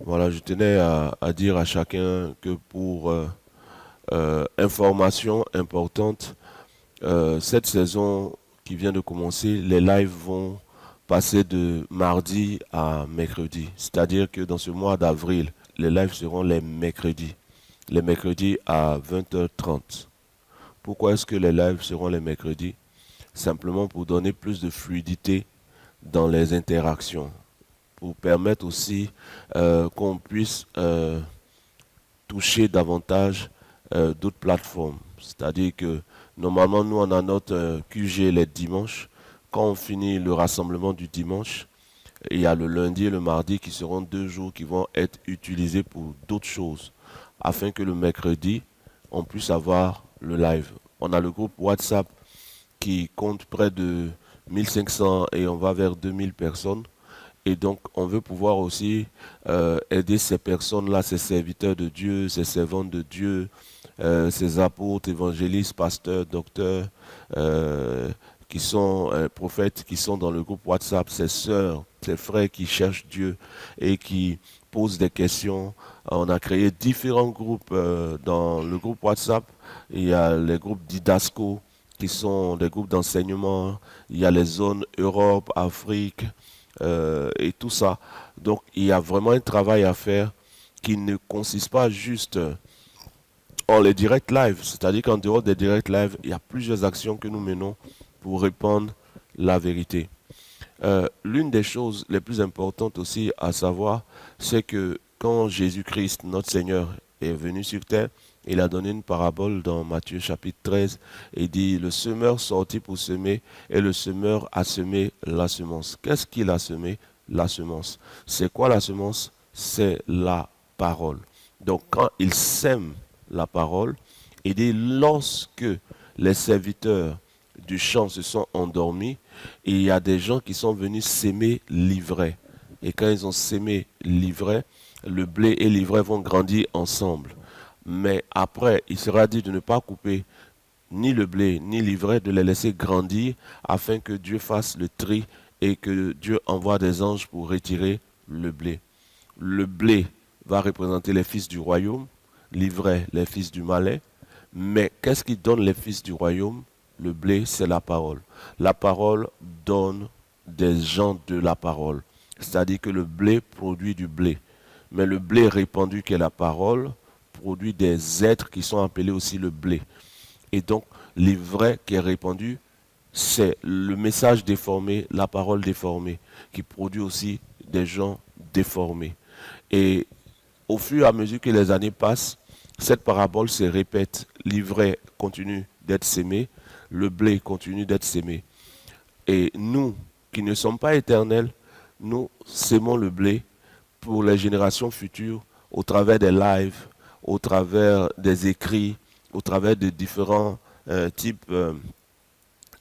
Voilà, je tenais à dire à chacun que pour information importante, cette saison qui vient de commencer, les lives vont passer de mardi à mercredi. C'est-à-dire que dans ce mois d'avril, les lives seront les mercredis à 20h30. Pourquoi est-ce que les lives seront les mercredis? Simplement pour donner plus de fluidité dans les interactions, pour permettre aussi qu'on puisse toucher davantage d'autres plateformes. C'est-à-dire que normalement, nous, on a notre QG les dimanches. Quand on finit le rassemblement du dimanche, il y a le lundi et le mardi qui seront 2 jours qui vont être utilisés pour d'autres choses, afin que le mercredi, on puisse avoir le live. On a le groupe WhatsApp qui compte près de 1500 et on va vers 2000 personnes. Et donc, on veut pouvoir aussi aider ces personnes-là, ces serviteurs de Dieu, ces servantes de Dieu, ces apôtres, évangélistes, pasteurs, docteurs, qui sont prophètes, qui sont dans le groupe WhatsApp, ces sœurs, ces frères qui cherchent Dieu et qui posent des questions. On a créé différents groupes dans le groupe WhatsApp. Il y a les groupes Didasco, qui sont des groupes d'enseignement. Il y a les zones Europe, Afrique, et tout ça. Donc il y a vraiment un travail à faire qui ne consiste pas juste en les directs live. C'est-à-dire qu'en dehors des directs live, il y a plusieurs actions que nous menons pour répandre la vérité. L'une des choses les plus importantes aussi à savoir, c'est que quand Jésus-Christ, notre Seigneur, est venu sur terre, il a donné une parabole dans Matthieu chapitre 13 et dit, le semeur sortit pour semer et le semeur a semé la semence. Qu'est-ce qu'il a semé? La semence. C'est quoi la semence? C'est la parole. Donc quand il sème la parole, il dit, lorsque les serviteurs du champ se sont endormis, et il y a des gens qui sont venus s'aimer l'ivraie. Et quand ils ont sémé l'ivraie, le blé et l'ivraie vont grandir ensemble. Mais après, il sera dit de ne pas couper ni le blé ni l'ivraie, de les laisser grandir afin que Dieu fasse le tri et que Dieu envoie des anges pour retirer le blé. Le blé va représenter les fils du royaume, l'ivraie les fils du malais. Mais qu'est-ce qui donne les fils du royaume? Le blé, c'est la parole. La parole donne des gens de la parole. C'est-à-dire que le blé produit du blé. Mais le blé répandu qui est la parole produit des êtres qui sont appelés aussi le blé. Et donc, l'ivraie qui est répandu, c'est le message déformé, la parole déformée, qui produit aussi des gens déformés. Et au fur et à mesure que les années passent, cette parabole se répète. L'ivraie continue d'être sémé, le blé continue d'être sémé. Et nous, qui ne sommes pas éternels, nous sémons le blé pour les générations futures au travers des lives, au travers des écrits, au travers de différents types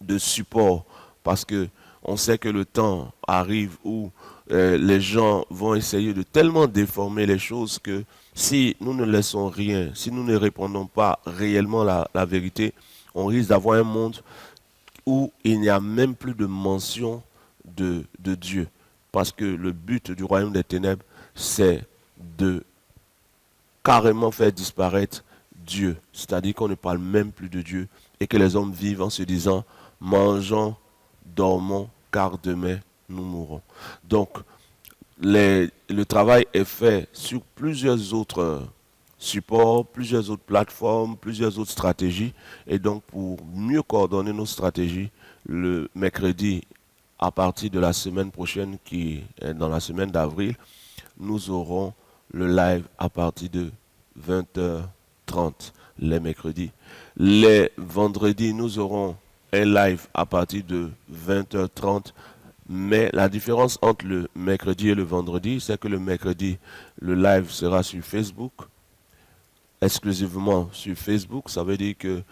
de supports. Parce que on sait que le temps arrive où les gens vont essayer de tellement déformer les choses que si nous ne laissons rien, si nous ne répondons pas réellement la vérité, on risque d'avoir un monde où il n'y a même plus de mention de Dieu. Parce que le but du royaume des ténèbres, c'est de carrément faire disparaître Dieu. C'est-à-dire qu'on ne parle même plus de Dieu et que les hommes vivent en se disant, mangeons, dormons, car demain nous mourrons. Donc, le travail est fait sur plusieurs autres supports, plusieurs autres plateformes, plusieurs autres stratégies. Et donc, pour mieux coordonner nos stratégies, le mercredi, à partir de la semaine prochaine, qui est dans la semaine d'avril, nous aurons le live à partir de 20h30 les mercredis. Les vendredis, nous aurons un live à partir de 20h30. Mais la différence entre le mercredi et le vendredi, c'est que le mercredi, le live sera sur Facebook, exclusivement sur Facebook. Ça veut dire que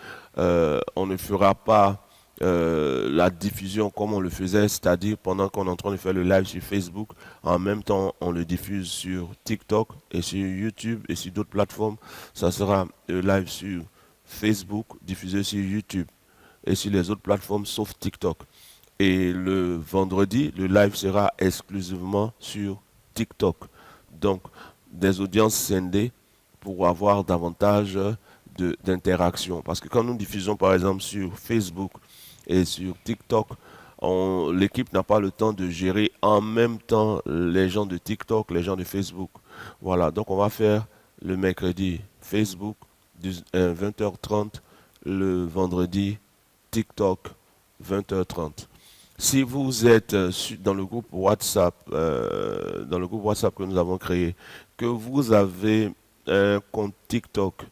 on ne fera pas la diffusion comme on le faisait, c'est-à-dire pendant qu'on est en train de faire le live sur Facebook, en même temps on le diffuse sur TikTok et sur YouTube et sur d'autres plateformes. Ça sera le live sur Facebook, diffusé sur YouTube et sur les autres plateformes sauf TikTok. Et le vendredi, le live sera exclusivement sur TikTok. Donc, des audiences scindées pour avoir davantage d'interaction. Parce que quand nous diffusons par exemple sur Facebook et sur TikTok, l'équipe n'a pas le temps de gérer en même temps les gens de TikTok, les gens de Facebook. Voilà, donc on va faire le mercredi Facebook 20h30, le vendredi TikTok 20h30. Si vous êtes dans le groupe WhatsApp, que nous avons créé, que vous avez un compte TikTok,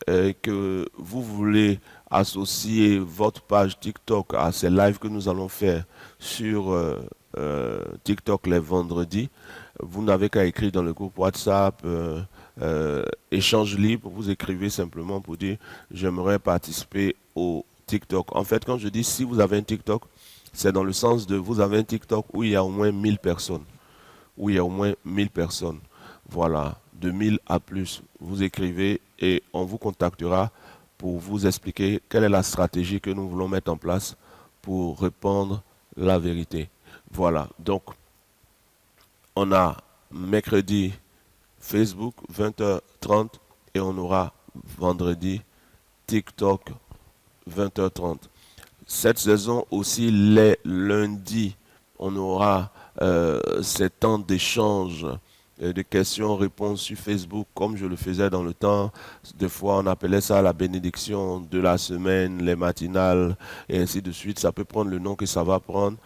que vous voulez associer votre page TikTok à ces lives que nous allons faire sur TikTok les vendredis, vous n'avez qu'à écrire dans le groupe WhatsApp échange libre. Vous écrivez simplement pour dire j'aimerais participer au TikTok. En fait, quand je dis si vous avez un TikTok, c'est dans le sens de vous avez un TikTok où il y a au moins 1000 personnes. Où il y a au moins 1000 personnes. Voilà, de 1000 à plus. Vous écrivez et on vous contactera pour vous expliquer quelle est la stratégie que nous voulons mettre en place pour répandre la vérité. Voilà, donc on a mercredi Facebook 20h30 et on aura vendredi TikTok 20h30. Cette saison aussi, les lundis, on aura ces temps d'échange, de questions-réponses sur Facebook, comme je le faisais dans le temps. Des fois, on appelait ça la bénédiction de la semaine, les matinales, et ainsi de suite. Ça peut prendre le nom que ça va prendre,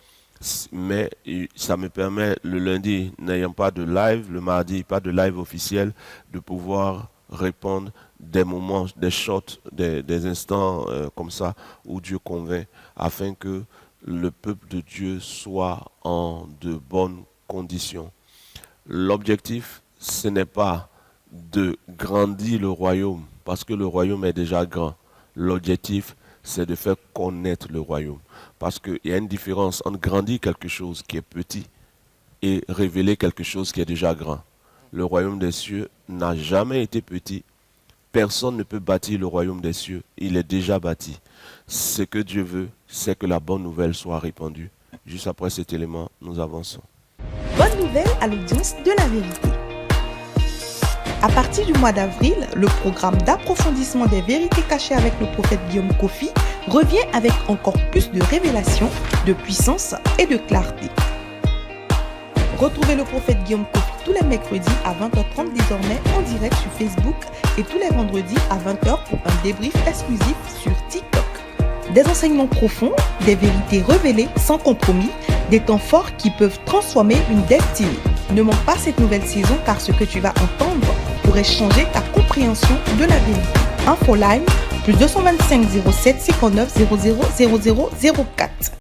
mais ça me permet, le lundi, n'ayant pas de live, le mardi, pas de live officiel, de pouvoir répondre des moments, des shots, des instants comme ça où Dieu convainc, afin que le peuple de Dieu soit en de bonnes conditions. L'objectif, ce n'est pas de grandir le royaume, parce que le royaume est déjà grand. L'objectif, c'est de faire connaître le royaume. Parce qu'il y a une différence entre grandir quelque chose qui est petit et révéler quelque chose qui est déjà grand. Le royaume des cieux n'a jamais été petit. Personne ne peut bâtir le royaume des cieux. Il est déjà bâti. Ce que Dieu veut, c'est que la bonne nouvelle soit répandue. Juste après cet élément, nous avançons. Bonne nouvelle à l'audience de la vérité. À partir du mois d'avril, le programme d'approfondissement des vérités cachées avec le prophète Guillaume Kofi revient avec encore plus de révélations, de puissance et de clarté. Retrouvez le prophète Guillaume Kofi tous les mercredis à 20h30 désormais en direct sur Facebook et tous les vendredis à 20h pour un débrief exclusif sur TikTok. Des enseignements profonds, des vérités révélées sans compromis, des temps forts qui peuvent transformer une destinée. Ne manque pas cette nouvelle saison car ce que tu vas entendre pourrait changer ta compréhension de la vérité. Info Line, +225 07 59 00 00 04.